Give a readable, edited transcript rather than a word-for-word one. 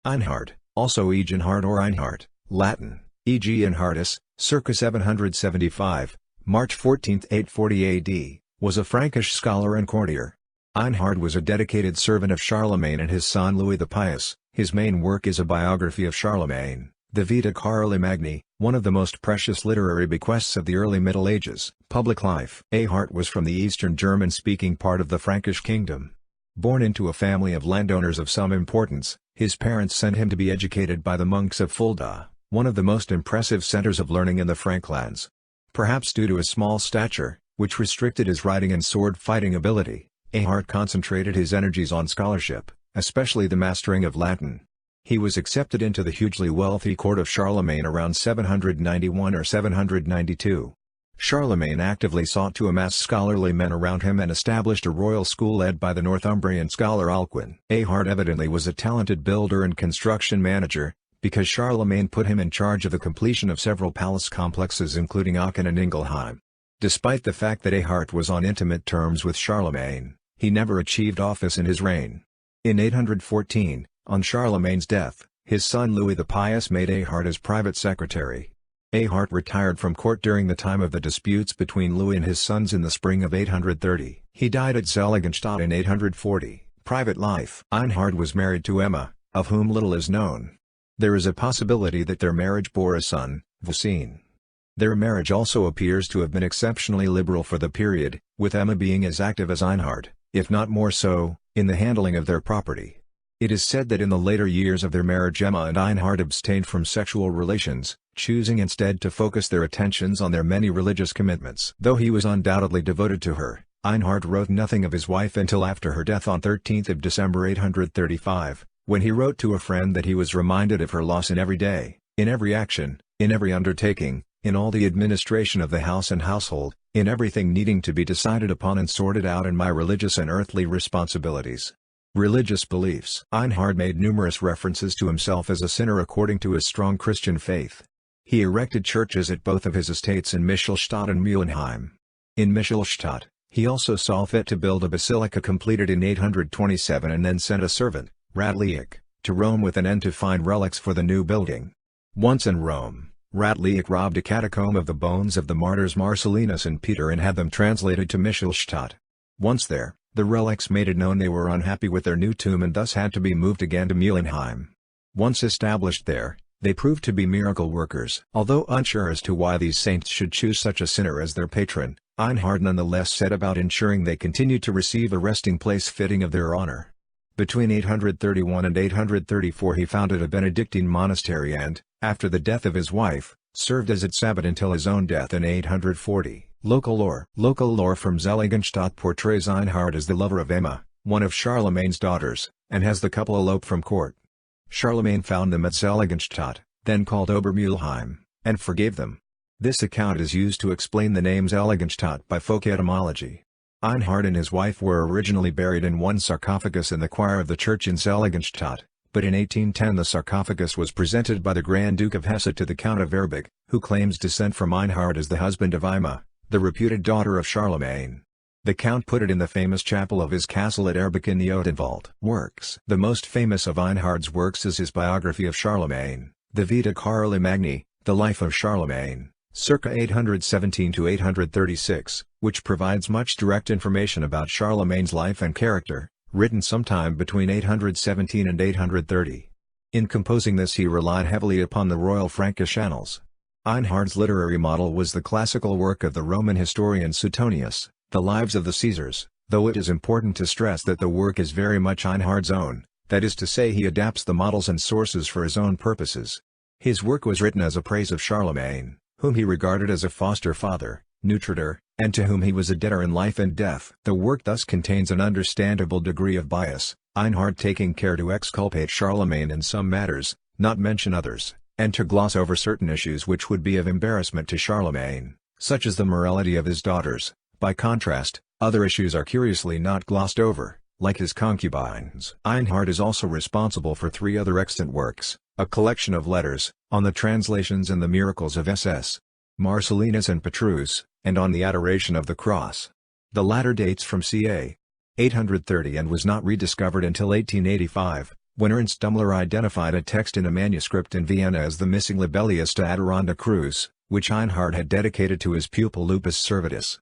Einhard, also Eginhard or Einhard, Latin, e.g. Einhardus, circa 775, March 14, 840 AD, was a Frankish scholar and courtier. Einhard was a dedicated servant of Charlemagne and his son Louis the Pious. His main work is a biography of Charlemagne, the Vita Caroli Magni, one of the most precious literary bequests of the early Middle Ages. Public life. Einhard was from the eastern German-speaking part of the Frankish kingdom. Born into a family of landowners of some importance, his parents sent him to be educated by the monks of Fulda, one of the most impressive centers of learning in the Franklands. Perhaps due to his small stature, which restricted his riding and sword-fighting ability, Einhard concentrated his energies on scholarship, especially the mastering of Latin. He was accepted into the hugely wealthy court of Charlemagne around 791 or 792. Charlemagne actively sought to amass scholarly men around him and established a royal school led by the Northumbrian scholar Alcuin. Einhard evidently was a talented builder and construction manager, because Charlemagne put him in charge of the completion of several palace complexes including Aachen and Ingelheim. Despite the fact that Einhard was on intimate terms with Charlemagne, he never achieved office in his reign. In 814, on Charlemagne's death, his son Louis the Pious made Einhard his private secretary. Einhard retired from court during the time of the disputes between Louis and his sons in the spring of 830. He died at Seligenstadt in 840. Private life. Einhard was married to Emma, of whom little is known. There is a possibility that their marriage bore a son, Vicine. Their marriage also appears to have been exceptionally liberal for the period, with Emma being as active as Einhard, if not more so, in the handling of their property. It is said that in the later years of their marriage Emma and Einhard abstained from sexual relations, choosing instead to focus their attentions on their many religious commitments. Though he was undoubtedly devoted to her, Einhard wrote nothing of his wife until after her death on 13 December 835, when he wrote to a friend that he was reminded of her loss in every day, in every action, in every undertaking, in all the administration of the house and household, in everything needing to be decided upon and sorted out in my religious and earthly responsibilities. Religious beliefs. Einhard made numerous references to himself as a sinner according to his strong Christian faith. He erected churches at both of his estates in Michelstadt and Mülheim. In Michelstadt, he also saw fit to build a basilica completed in 827 and then sent a servant, Radliek, to Rome with an end to find relics for the new building. Once in Rome, Radliek robbed a catacomb of the bones of the martyrs Marcellinus and Peter and had them translated to Michelstadt. Once there, the relics made it known they were unhappy with their new tomb and thus had to be moved again to Mülheim. Once established there, they proved to be miracle workers. Although unsure as to why these saints should choose such a sinner as their patron, Einhard nonetheless set about ensuring they continued to receive a resting place fitting of their honor. Between 831 and 834 he founded a Benedictine monastery and, after the death of his wife, served as its abbot until his own death in 840. Local lore. Local lore from Seligenstadt portrays Einhard as the lover of Emma, one of Charlemagne's daughters, and has the couple elope from court. Charlemagne found them at Seligenstadt, then called Obermülheim, and forgave them. This account is used to explain the name Seligenstadt by folk etymology. Einhard and his wife were originally buried in one sarcophagus in the choir of the church in Seligenstadt, but in 1810 the sarcophagus was presented by the Grand Duke of Hesse to the Count of Erbach, who claims descent from Einhard as the husband of Emma, the reputed daughter of Charlemagne. The Count put it in the famous chapel of his castle at Erbach in the Odenwald. Works. The most famous of Einhard's works is his biography of Charlemagne, the Vita Caroli Magni, the Life of Charlemagne, circa 817 to 836, which provides much direct information about Charlemagne's life and character, written sometime between 817 and 830. In composing this he relied heavily upon the royal Frankish annals. Einhard's literary model was the classical work of the Roman historian Suetonius, The Lives of the Caesars, though it is important to stress that the work is very much Einhard's own, that is to say he adapts the models and sources for his own purposes. His work was written as a praise of Charlemagne, whom he regarded as a foster father, nutritor, and to whom he was a debtor in life and death. The work thus contains an understandable degree of bias, Einhard taking care to exculpate Charlemagne in some matters, not mention others, and to gloss over certain issues which would be of embarrassment to Charlemagne, such as the morality of his daughters. By contrast, other issues are curiously not glossed over, like his concubines. Einhard is also responsible for 3 other extant works, a collection of letters, on the translations and the miracles of SS. Marcellinus and Petrus, and on the adoration of the cross. The latter dates from ca. 830 and was not rediscovered until 1885, When Ernst Dummler identified a text in a manuscript in Vienna as the missing Libellius to Adirondacruz, which Einhard had dedicated to his pupil Lupus Servatus,